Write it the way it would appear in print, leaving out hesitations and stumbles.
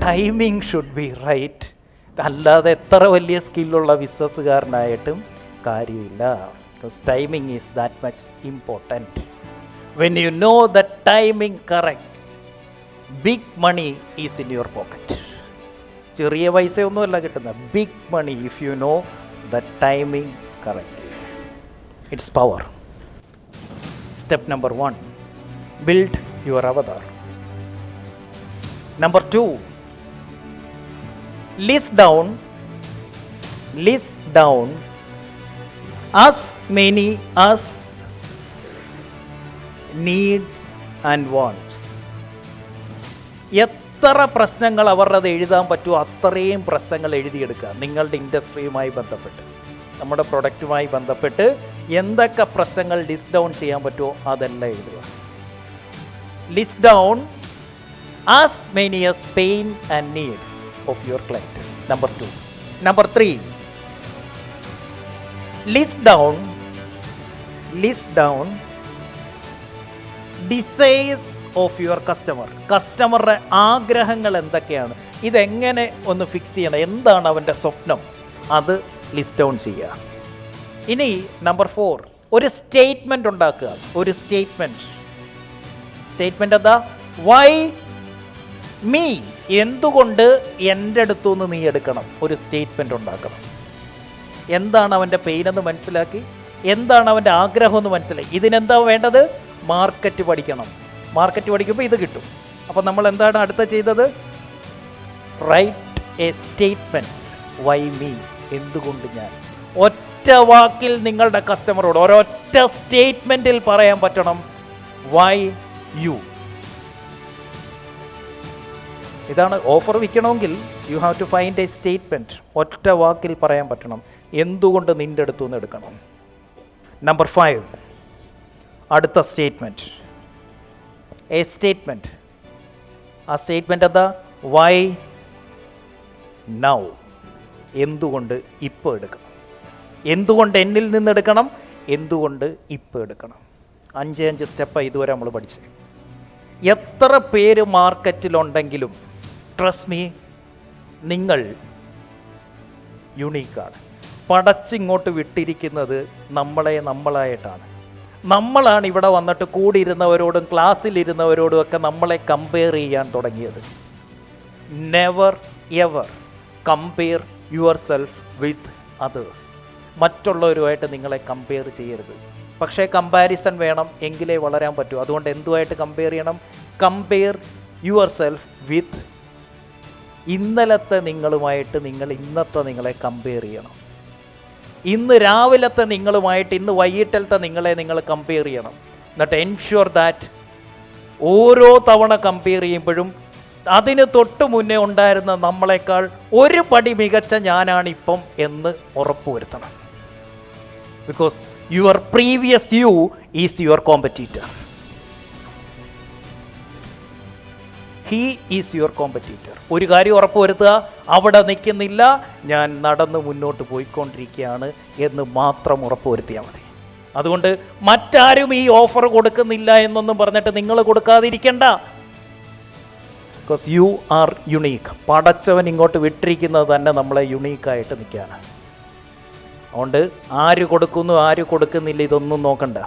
Timing should be right. അല്ലാതെ എത്ര വലിയ സ്കില്ലുള്ള ബിസിനസ്സുകാരനായിട്ടും കാര്യമില്ല. Because timing is that much important. When you know the timing correct, big money is in your pocket. ചെറിയ പൈസയൊന്നുമല്ല കിട്ടുന്നത്, big money if you know the timing correctly. It's power. Step number 1, build your avatar. Number 2, list down as many as needs and wants. എത്ര പ്രശ്നങ്ങൾ അവരുടെ എഴുതാൻ പറ്റുമോ അത്രയും പ്രശ്നങ്ങൾ എഴുതിയെടുക്കുക. നിങ്ങളുടെ ഇൻഡസ്ട്രിയുമായി ബന്ധപ്പെട്ട്, നമ്മുടെ പ്രൊഡക്റ്റുമായി ബന്ധപ്പെട്ട് എന്തൊക്കെ പ്രശ്നങ്ങൾ ലിസ്റ്റ് ഡൗൺ ചെയ്യാൻ പറ്റുമോ അതെല്ലാം എഴുതുക. List down as many as pain and need of your client. Number 2. Number 3, list down desires of your customer. കസ്റ്റമറുടെ ആഗ്രഹങ്ങൾ എന്തൊക്കെയാണ്, ഇതെങ്ങനെ ഒന്ന് ഫിക്സ് ചെയ്യണം, എന്താണ് അവൻ്റെ സ്വപ്നം, അത് ലിസ്റ്റ് ഡൗൺ ചെയ്യുക. ഇനി നമ്പർ 4, ഒരു സ്റ്റേറ്റ്മെൻ്റ് ഉണ്ടാക്കുക. ഒരു സ്റ്റേറ്റ്മെൻ്റ് എന്താ? വൈ മീ, എന്തുകൊണ്ട് എൻ്റെ അടുത്തുനിന്ന് നീ എടുക്കണം. ഒരു സ്റ്റേറ്റ്മെൻ്റ് ഉണ്ടാക്കണം. എന്താണ് അവൻ്റെ പെയിനെന്ന് മനസ്സിലാക്കി, എന്താണ് അവൻ്റെ ആഗ്രഹം എന്ന് മനസ്സിലാക്കി. ഇതിനെന്താ വേണ്ടത്? മാർക്കറ്റ് പഠിക്കണം. മാർക്കറ്റ് പഠിക്കുമ്പോൾ ഇത് കിട്ടും. അപ്പോൾ നമ്മൾ എന്താണ് അടുത്ത ചെയ്തത്? Write a statement. Y me, എന്തുകൊണ്ട് ഞാൻ. ഒറ്റ വാക്കിൽ നിങ്ങളുടെ കസ്റ്റമറോട് ഒരൊറ്റ സ്റ്റേറ്റ്മെൻറ്റിൽ പറയാൻ പറ്റണം വൈ യു. ഇതാണ് ഓഫർ വിൽക്കണമെങ്കിൽ you have to find a statement. ഒറ്റ വാക്കിൽ പറയാൻ പറ്റണം എന്തുകൊണ്ട് നിൻ്റെ അടുത്തു നിന്ന് എടുക്കണം. നമ്പർ 5, അടുത്ത സ്റ്റേറ്റ്മെൻറ്റ്. A statement. ആ സ്റ്റേറ്റ്മെൻറ്റ് എന്താ? വൈ നൗ, എന്തുകൊണ്ട് ഇപ്പോൾ എടുക്കണം. എന്തുകൊണ്ട് എന്നിൽ നിന്ന് എടുക്കണം, എന്തുകൊണ്ട് ഇപ്പോൾ എടുക്കണം. 5 സ്റ്റെപ്പാണ് ഇതുവരെ നമ്മൾ പഠിച്ചത്. എത്ര പേര് മാർക്കറ്റിലുണ്ടെങ്കിലും ട്രസ്റ്റ് മീ, നിങ്ങൾ യുണീക്കാണ്. പടച്ചിങ്ങോട്ട് വിട്ടിരിക്കുന്നത് നമ്മളായിട്ടാണ്. നമ്മളാണ് ഇവിടെ വന്നിട്ട് കൂടിയിരുന്നവരോടും ക്ലാസ്സിലിരുന്നവരോടും ഒക്കെ നമ്മളെ കമ്പയർ ചെയ്യാൻ തുടങ്ങിയത്. Never ever compare your self with others. മറ്റുള്ളവരുമായിട്ട് നിങ്ങളെ കമ്പയർ ചെയ്യരുത്. പക്ഷേ കമ്പാരിസൺ വേണം, എങ്കിലേ വളരാൻ പറ്റൂ. അതുകൊണ്ട് എന്തുമായിട്ട് കമ്പയർ ചെയ്യണം? കമ്പയർ യുവർ സെൽഫ് വിത്ത് ഇന്നലത്തെ നിങ്ങളുമായിട്ട് നിങ്ങൾ ഇന്നത്തെ നിങ്ങളെ കമ്പയർ ചെയ്യണം. ഇന്ന് രാവിലത്തെ നിങ്ങളുമായിട്ട് ഇന്ന് വൈകിട്ടത്തെ നിങ്ങൾ കമ്പയർ ചെയ്യണം. എന്നിട്ട് എൻഷ്യൂർ ദാറ്റ് ഓരോ തവണ കമ്പയർ ചെയ്യുമ്പോഴും അതിന് തൊട്ട് മുന്നേ ഉണ്ടായിരുന്ന നമ്മളെക്കാൾ ഒരു പടി മികച്ച ഞാനാണിപ്പം എന്ന് ഉറപ്പുവരുത്തണം. Because your previous you is your competitor. He is your competitor. ഒരു കാര്യം ഉറപ്പുവരുത്തുക, അവിടെ നിൽക്കുന്നില്ല, ഞാൻ നടന്ന് മുന്നോട്ട് പോയിക്കൊണ്ടിരിക്കുകയാണ് എന്ന് മാത്രം ഉറപ്പുവരുത്തിയാൽ മതി. അതുകൊണ്ട് മറ്റാരും ഈ ഓഫർ കൊടുക്കുന്നില്ല എന്നൊന്നും പറഞ്ഞിട്ട് നിങ്ങൾ കൊടുക്കാതിരിക്കണ്ട. Because you are unique. പടച്ചവൻ ഇങ്ങോട്ട് വിട്ടിരിക്കുന്നത് തന്നെ നമ്മളെ യുണീക്കായിട്ട് നിൽക്കുകയാണ്. അതുകൊണ്ട് ആര് കൊടുക്കുന്നു ആര് കൊടുക്കുന്നില്ല ഇതൊന്നും നോക്കണ്ട.